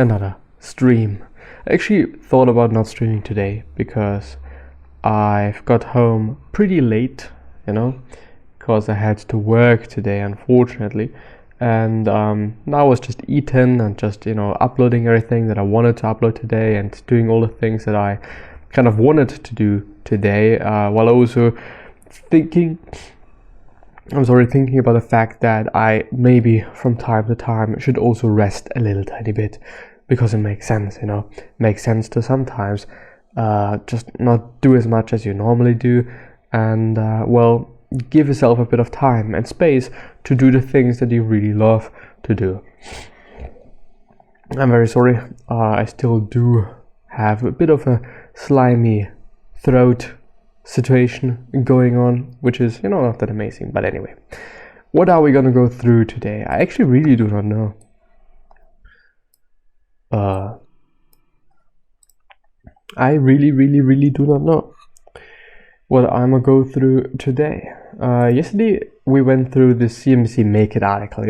another stream. I actually thought about not streaming today because I've got home pretty late, because I had to work today, unfortunately. And now I was just eating and just, uploading everything that I wanted to upload today and doing all the things that I kind of wanted to do today, while also thinking about the fact that I maybe from time to time should also rest a little tiny bit, because it makes sense, makes sense to sometimes just not do as much as you normally do, and give yourself a bit of time and space to do the things that you really love to do. I'm very sorry, I still do have a bit of a slimy throat situation going on, which is, not that amazing. But anyway, what are we gonna go through today? I actually really do not know. I really do not know what I'm gonna go through today. Yesterday we went through the CMC Make It article,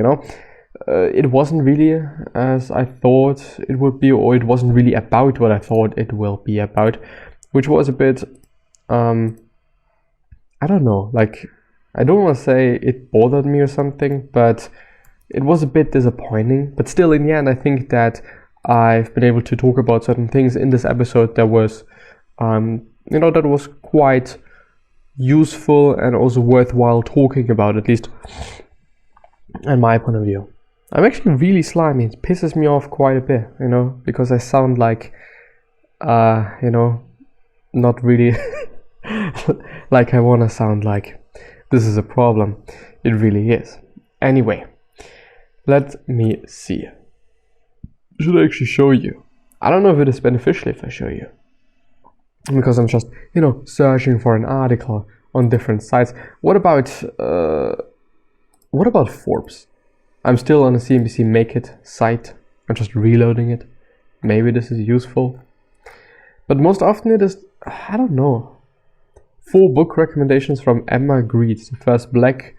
it wasn't really as I thought it would be, or it wasn't really about what I thought it will be about, which was a bit, I don't know, like, I don't want to say it bothered me or something, but it was a bit disappointing. But still, in the end, I think that I've been able to talk about certain things in this episode that was, that was quite useful and also worthwhile talking about, at least in my point of view. I'm actually really slimy. It pisses me off quite a bit, because I sound like, not really like I want to sound like. This is a problem. It really is. Anyway, let me see. Should I actually show you? I don't know if it is beneficial if I show you, because I'm just, searching for an article on different sites. What about Forbes? I'm still on the CNBC Make It site. I'm just reloading it. Maybe this is useful. But most often it is, I don't know. 4 book recommendations from Emma Grede, the first black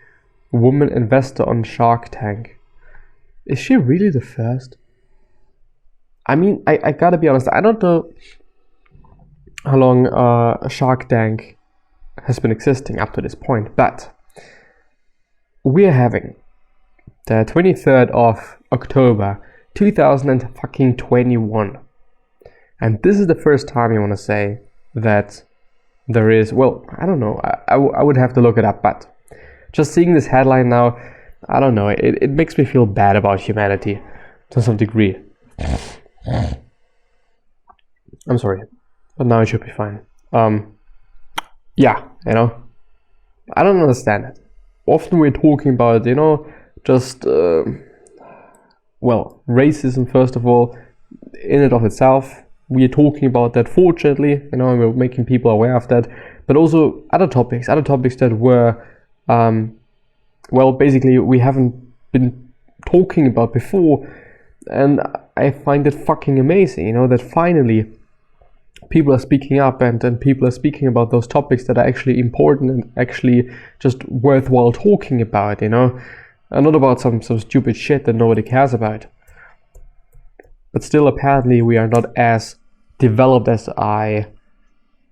woman investor on Shark Tank. Is she really the first? I mean, I gotta be honest, I don't know how long Shark Tank has been existing up to this point, but we're having the 23rd of October 2021, and this is the first time you want to say that there is, well, I don't know, I would have to look it up, but just seeing this headline now, I don't know, it makes me feel bad about humanity to some degree. I'm sorry, but now it should be fine. Yeah, I don't understand it. Often we're talking about, just, racism, first of all, in and of itself. We're talking about that, fortunately, and we're making people aware of that, but also other topics that were, basically we haven't been talking about before, and I find it fucking amazing, that finally people are speaking up and people are speaking about those topics that are actually important and actually just worthwhile talking about, and not about some stupid shit that nobody cares about. But still, apparently, we are not as developed as I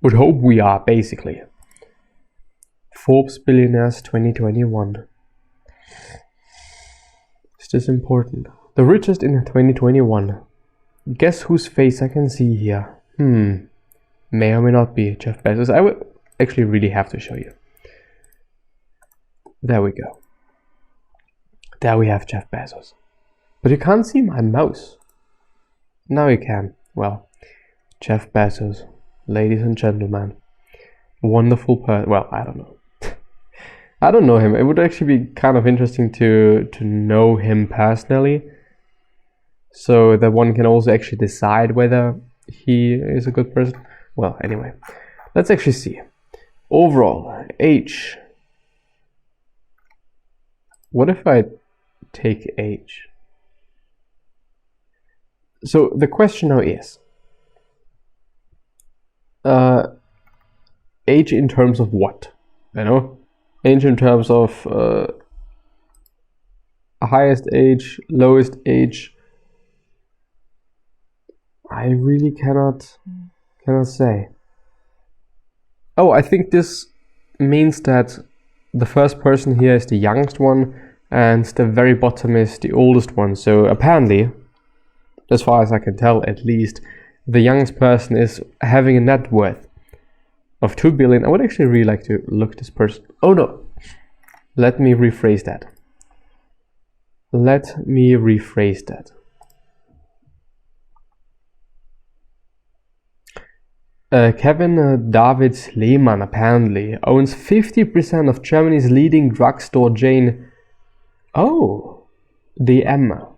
would hope we are, basically. Forbes Billionaires 2021. Is this important? The richest in 2021. Guess whose face I can see here? May or may not be Jeff Bezos. I would actually really have to show you. There we go. There we have Jeff Bezos. But you can't see my mouse. Now you can. Well, Jeff Bezos, ladies and gentlemen, wonderful person. Well, I don't know. I don't know him. It would actually be kind of interesting to know him personally, so that one can also actually decide whether he is a good person. Well, anyway, let's actually see. Overall, age. What if I take age? So the question now is, age in terms of what? Age in terms of highest age, lowest age, I really cannot say. Oh, I think this means that the first person here is the youngest one and the very bottom is the oldest one. So apparently, as far as I can tell at least, the youngest person is having a net worth of 2 billion. I would actually really like to look this person. Oh no, let me rephrase that. Kevin David Lehmann apparently owns 50% of Germany's leading drugstore chain. Oh, DM.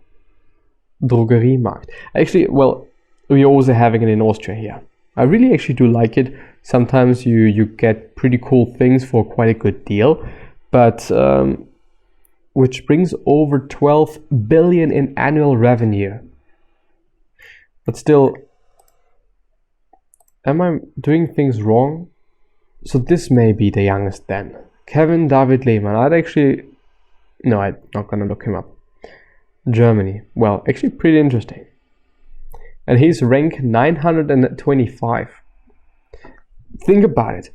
Drogeriemarkt. Actually, well, we're also having it in Austria here. I really actually do like it. Sometimes you get pretty cool things for quite a good deal, but which brings over 12 billion in annual revenue. But still, am I doing things wrong? So this may be the youngest then. Kevin David Lehmann. No, I'm not gonna look him up. Germany. Well, actually pretty interesting. And he's ranked 925. Think about it.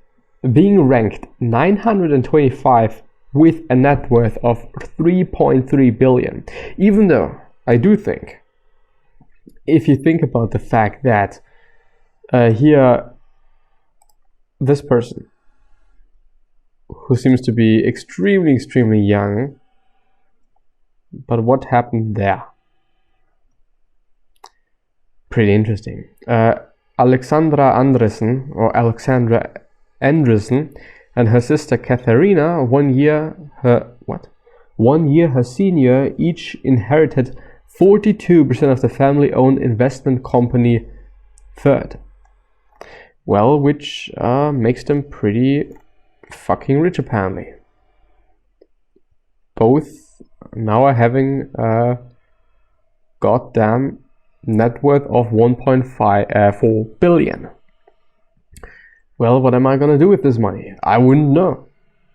Being ranked 925 with a net worth of 3.3 billion. Even though I do think, if you think about the fact that here, this person, who seems to be extremely young, but what happened there? Pretty interesting. Alexandra Andresen and her sister Katharina, 1 year her senior, each inherited 42% of the family-owned investment company Third. Well, which makes them pretty fucking rich apparently. Both now are having a goddamn net worth of 1.4 billion. Well, what am I gonna do with this money? I wouldn't know.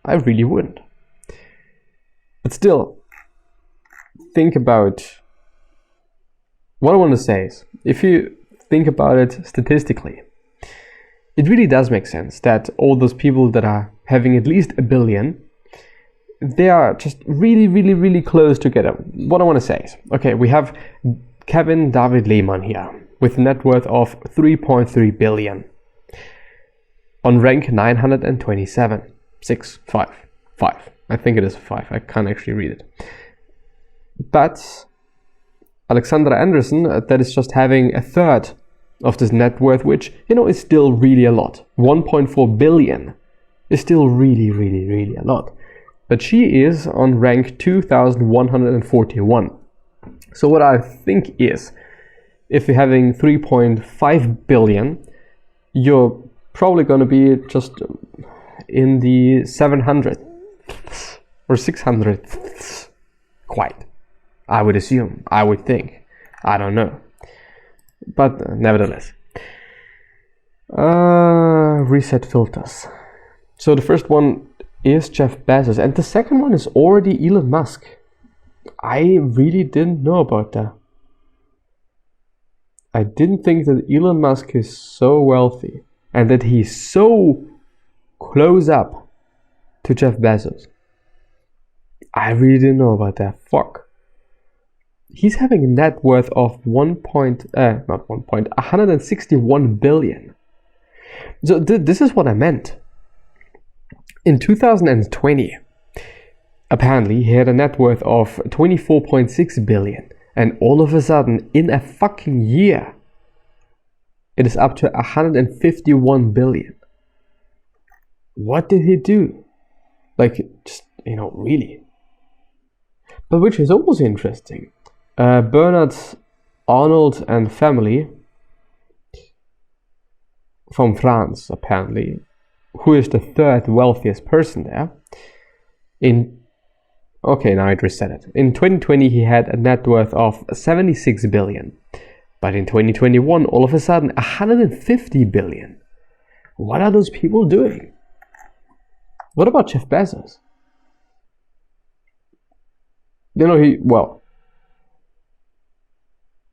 I really wouldn't. But still, think about what I want to say is, if you think about it statistically, it really does make sense that all those people that are having at least a billion, they are just really close together. What I want to say is, okay, we have Kevin David Lehmann here with a net worth of 3.3 billion on rank 927. 5. I think it is 5. I can't actually read it. But Alexandra Anderson, that is just having a third of this net worth, which, you know, is still really a lot. 1.4 billion is still really a lot. But she is on rank 2141. So what I think is, if you're having 3.5 billion, you're probably going to be just in the 700 or 600 quite. I would assume, I would think, I don't know. But nevertheless. Reset filters. So the first one is Jeff Bezos, and the second one is already Elon Musk. I really didn't know about that. I didn't think that Elon Musk is so wealthy and that he's so close up to Jeff Bezos. I really didn't know about that. Fuck. He's having a net worth of 161 billion. So this is what I meant. In 2020, apparently he had a net worth of 24.6 billion, and all of a sudden, in a fucking year, it is up to 151 billion. What did he do? Like, just, you know, really. But which is also interesting. Bernard Arnault and family from France, apparently, who is the third wealthiest person there. Okay, now it reset it. In 2020, he had a net worth of 76 billion. But in 2021, all of a sudden, 150 billion. What are those people doing? What about Jeff Bezos? You know,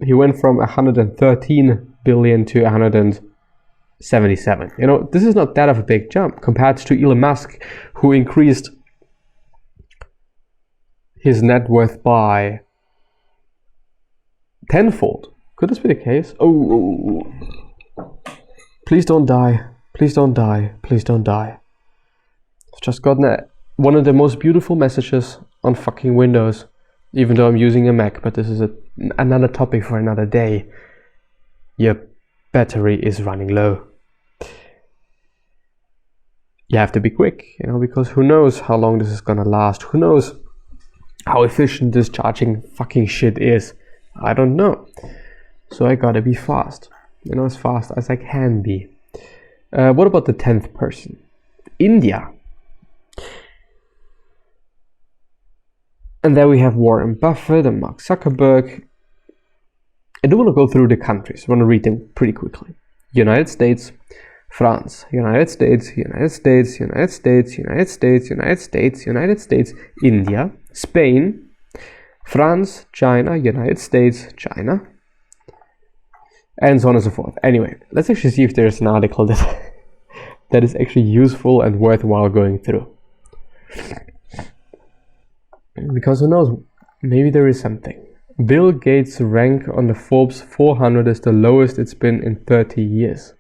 he went from 113 billion to 177. You know, this is not that of a big jump compared to Elon Musk, who increased his net worth by tenfold. Could this be the case? Oh. Please don't die. Please don't die. Please don't die. I've just gotten one of the most beautiful messages on fucking Windows, even though I'm using a Mac, but this is another topic for another day. Your battery is running low. You have to be quick, you know, because who knows how long this is gonna last? Who knows how efficient this charging fucking shit is? I don't know. So I gotta be fast. You know, as fast as I can be. What about the 10th person? India. And there we have Warren Buffett and Mark Zuckerberg. I do want to go through the countries. I want to read them pretty quickly. United States, France, United States, United States, United States, United States, United States, United States, India, Spain, France, China, United States, China, and so on and so forth. Anyway, let's actually see if there's an article that is actually useful and worthwhile going through. Because who knows, maybe there is something. Bill Gates' rank on the Forbes 400 is the lowest it's been in 30 years.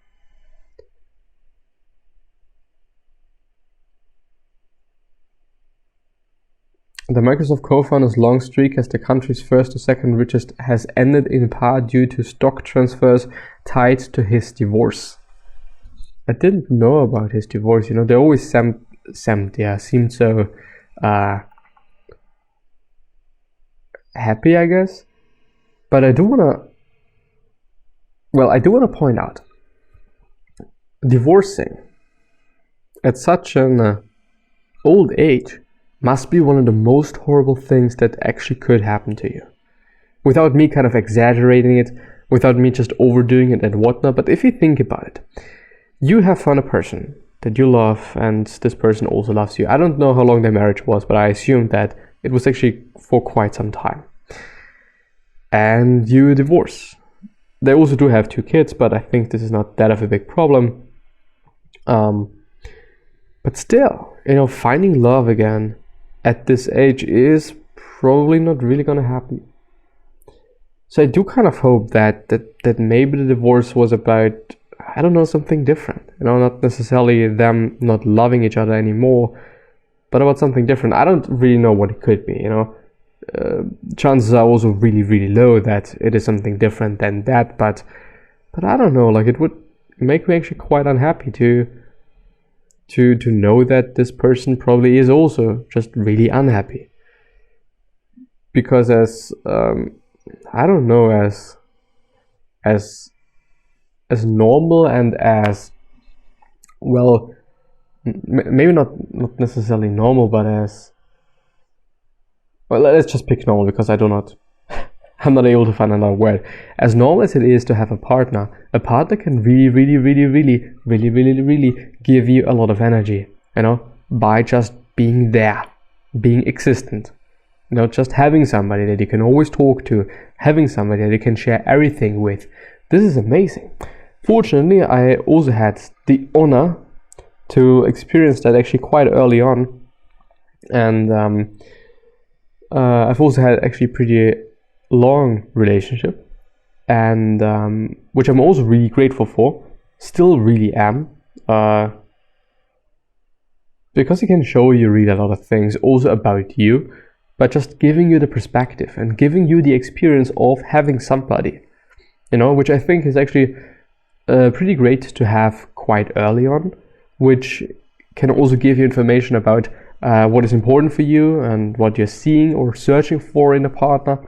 The Microsoft co-founder's long streak as the country's first to second richest has ended in part due to stock transfers tied to his divorce. I didn't know about his divorce. You know, they always seemed so happy, I guess. But I do want to point out, divorcing at such an old age must be one of the most horrible things that actually could happen to you. Without me kind of exaggerating it, without me just overdoing it and whatnot, but if you think about it, you have found a person that you love and this person also loves you. I don't know how long their marriage was, but I assume that it was actually for quite some time. And you divorce. They also do have 2 kids, but I think this is not that of a big problem. But still, you know, finding love again at this age is probably not really gonna happen. So I do kind of hope that maybe the divorce was about, I don't know, something different. You know, not necessarily them not loving each other anymore, but about something different. I don't really know what it could be, you know. Chances are also really, really low that it is something different than that, but I don't know, like it would make me actually quite unhappy to know that this person probably is also just really unhappy. Because as I don't know, as normal and as well, maybe not necessarily normal, but as well, let's just pick normal because I'm not able to find another word. As normal as it is to have a partner can really give you a lot of energy, you know, by just being there, being existent. You know, just having somebody that you can always talk to, having somebody that you can share everything with. This is amazing. Fortunately, I also had the honor to experience that actually quite early on. And I've also had actually pretty long relationship, and which I'm also really grateful for. Still really am. Because it can show you really a lot of things also about you, but just giving you the perspective and giving you the experience of having somebody, you know, which I think is actually pretty great to have quite early on, which can also give you information about what is important for you and what you're seeing or searching for in a partner,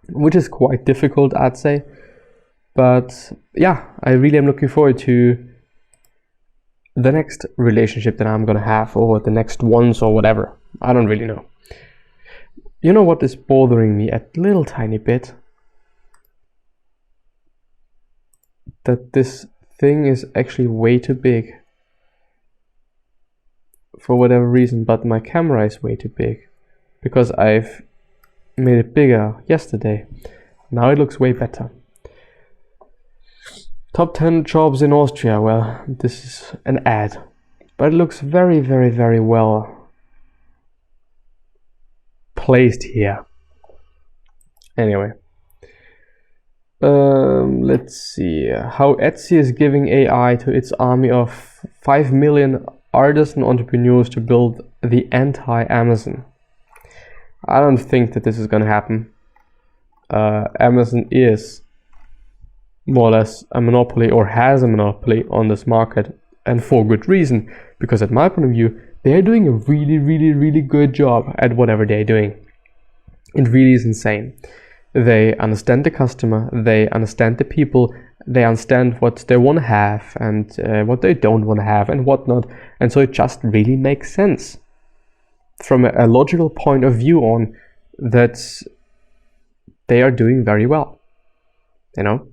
which is quite difficult, I'd say. But yeah, I really am looking forward to the next relationship that I'm gonna have, or the next ones, or whatever. I don't really know. You know what is bothering me a little tiny bit? That this thing is actually way too big. For whatever reason, but my camera is way too big. Because I've made it bigger yesterday. Now it looks way better. Top 10 jobs in Austria. Well, this is an ad, but it looks very, very, very well placed here. Anyway, let's see how Etsy is giving AI to its army of 5 million artisan entrepreneurs to build the anti-Amazon. I don't think that this is gonna happen. Amazon is more or less a monopoly, or has a monopoly on this market, and for good reason, because at my point of view, they are doing a really, really, really good job at whatever they're doing. It really is insane. They understand the customer, they understand the people, they understand what they want to have and what they don't want to have and whatnot, and so it just really makes sense from a logical point of view on that they are doing very well, you know,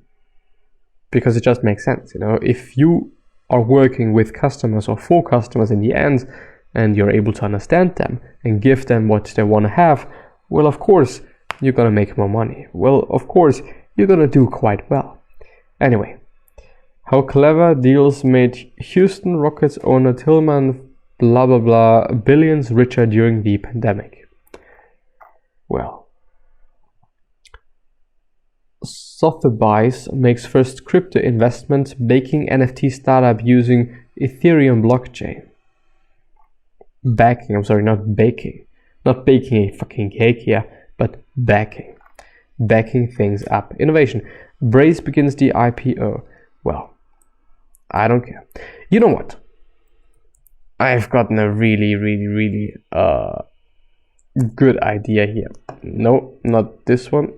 because it just makes sense. You know, if you are working with customers or for customers in the end, and you're able to understand them and give them what they want to have, well, of course, you're gonna make more money. Well, of course, you're gonna do quite well. Anyway, how clever deals made Houston Rockets owner Tillman blah blah blah billions richer during the pandemic. Well, Sotheby's makes first crypto investment baking NFT startup using Ethereum blockchain. I'm sorry, not baking. Not baking a fucking cake here, but backing things up. Innovation. Braze begins the IPO. Well, I don't care. You know what? I've gotten a really, really, really good idea here. No, not this one.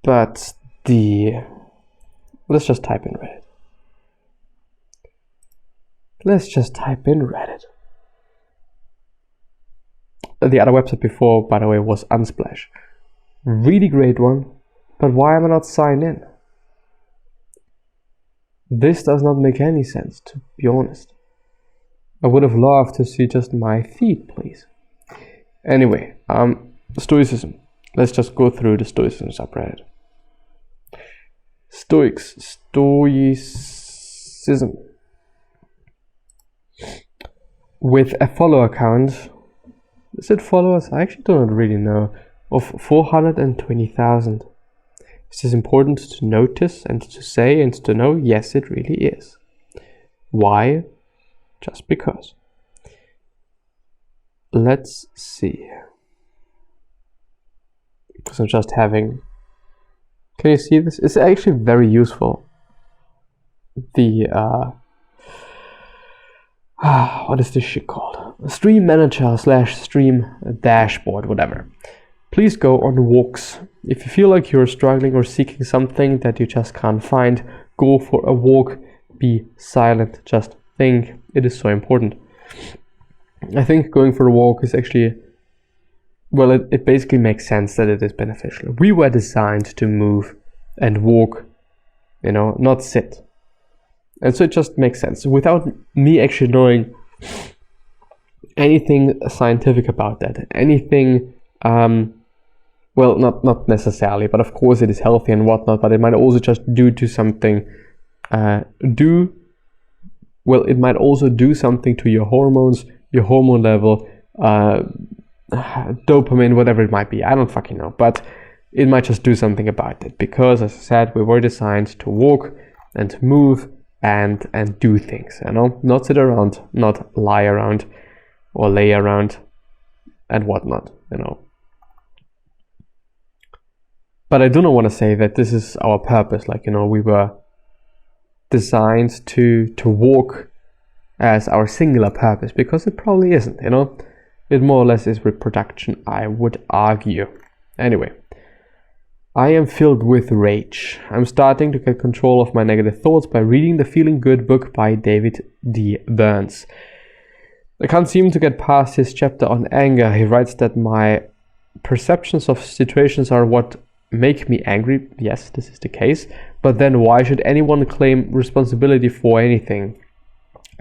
But let's just type in Reddit. The other website before, by the way, was Unsplash. Really great one, but why am I not signed in? This does not make any sense, to be honest. I would have loved to see just my feed, please. Anyway, Stoicism. Let's just go through the Stoicism subreddit. Stoicism. With a follower count, is it followers? I actually don't really know, of 420,000. Is this important to notice and to say and to know? Yes, it really is. Why? Just because. Let's see. Because I'm just having... Can you see this? It's actually very useful. The... what is this shit called? Stream Manager / Stream Dashboard, whatever. Please go on walks. If you feel like you're struggling or seeking something that you just can't find, go for a walk. Be silent. Just think. It is so important. I think going for a walk is actually... Well, it basically makes sense that it is beneficial. We were designed to move and walk, you know, not sit. And so it just makes sense. Without me actually knowing anything scientific about that, anything, well, not necessarily, but of course it is healthy and whatnot, but it might also just it might also do something to your hormones, your hormone level, dopamine, whatever it might be. I don't fucking know, but it might just do something about it, because as I said, we were designed to walk and to move and do things, you know, not sit around, not lie around or lay around and whatnot, you know. But I do not want to say that this is our purpose, like, you know, we were designed to walk as our singular purpose, because it probably isn't, you know. It more or less is reproduction, I would argue. Anyway, I am filled with rage. I'm starting to get control of my negative thoughts by reading the Feeling Good book by David D. Burns. I can't seem to get past his chapter on anger. He writes that my perceptions of situations are what make me angry. Yes, this is the case. But then why should anyone claim responsibility for anything?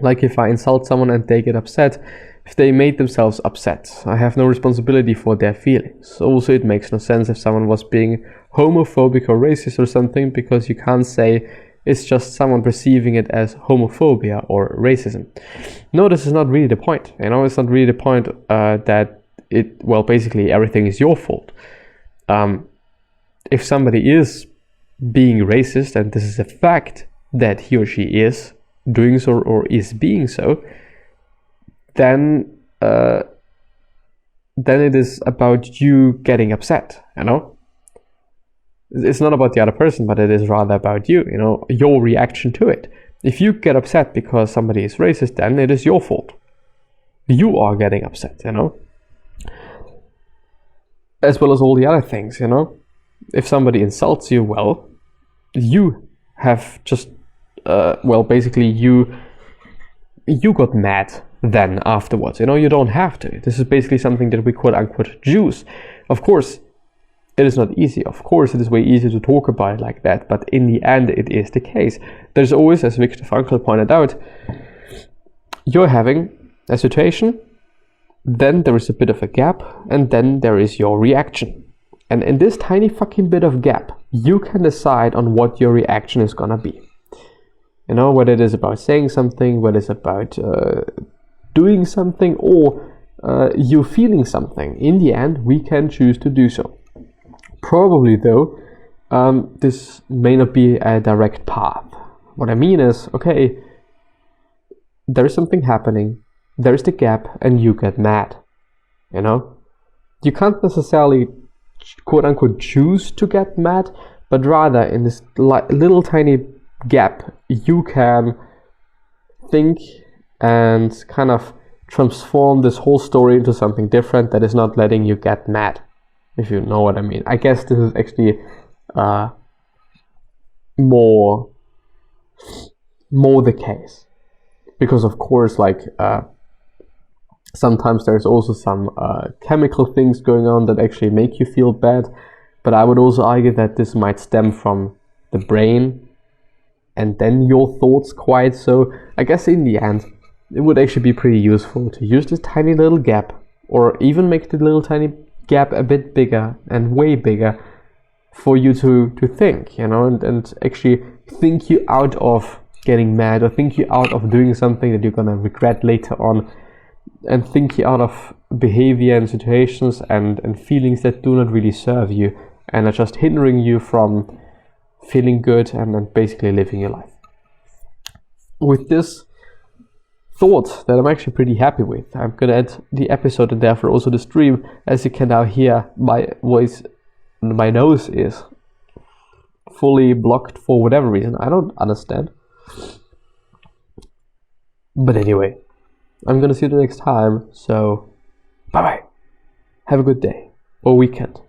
Like if I insult someone and they get upset, if they made themselves upset. I have no responsibility for their feelings. Also, it makes no sense if someone was being homophobic or racist or something, because you can't say it's just someone perceiving it as homophobia or racism. No, this is not really the point. You know, it's not really the point that basically everything is your fault. If somebody is being racist, and this is a fact that he or she is doing so or is being so, then it is about you getting upset, you know? It's not about the other person, but it is rather about you, you know, your reaction to it. If you get upset because somebody is racist, then it is your fault. You are getting upset, you know? As well as all the other things, you know? If somebody insults you, well, you have just, basically you got mad then afterwards, you know? You don't have to. This is basically something that we quote-unquote choose. Of course, it is not easy. Of course, it is way easier to talk about it like that, but in the end, it is the case. There's always, as Viktor Frankl pointed out, you're having a situation, then there is a bit of a gap, and then there is your reaction. And in this tiny fucking bit of gap, you can decide on what your reaction is gonna be. You know, whether it is about saying something, whether it's about doing something, or you feeling something. In the end, we can choose to do so. Probably though, this may not be a direct path. What I mean is, okay, there is something happening, there is the gap, and you get mad, you know? You can't necessarily quote-unquote choose to get mad, but rather in this little tiny gap, you can think and kind of transform this whole story into something different that is not letting you get mad, if you know what I mean. I guess this is actually more the case, because of course, like sometimes there's also some chemical things going on that actually make you feel bad, but I would also argue that this might stem from the brain and then your thoughts quiet. So I guess in the end, it would actually be pretty useful to use this tiny little gap, or even make the little tiny gap a bit bigger and way bigger for you to think, you know, and actually think you out of getting mad, or think you out of doing something that you're gonna regret later on, and think you out of behavior and situations and feelings that do not really serve you and are just hindering you from feeling good and basically living your life. With this thought that I'm actually pretty happy with, I'm gonna end the episode and therefore also the stream. As you can now hear, my voice, my nose is fully blocked for whatever reason. I don't understand. But anyway, I'm gonna see you the next time, so bye bye. Have a good day or weekend. Day.